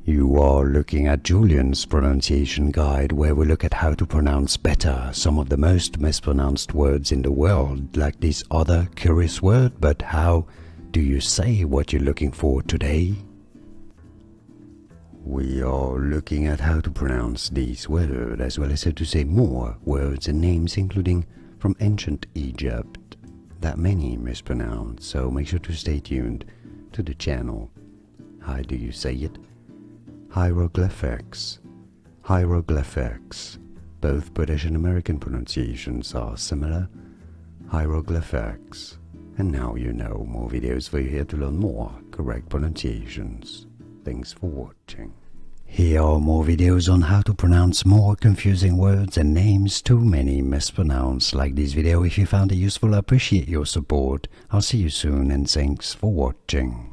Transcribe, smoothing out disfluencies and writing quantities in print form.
You are looking at Julian's pronunciation guide, where we look at how to pronounce better some of the most mispronounced words in the world, like this other curious word. But how do you say what you're looking for today? We are looking at how to pronounce this word, as well as how to say more words and names, including from ancient Egypt, that many mispronounce, so make sure to stay tuned to the channel. How do you say it? Hieroglyphics. Hieroglyphics. Both British and American pronunciations are similar. Hieroglyphics. And now you know. More videos for you here to learn more correct pronunciations. Thanks for watching. Here are more videos on how to pronounce more confusing words and names too many mispronounced. Like this video if you found it useful. I appreciate your support. I'll see you soon and thanks for watching.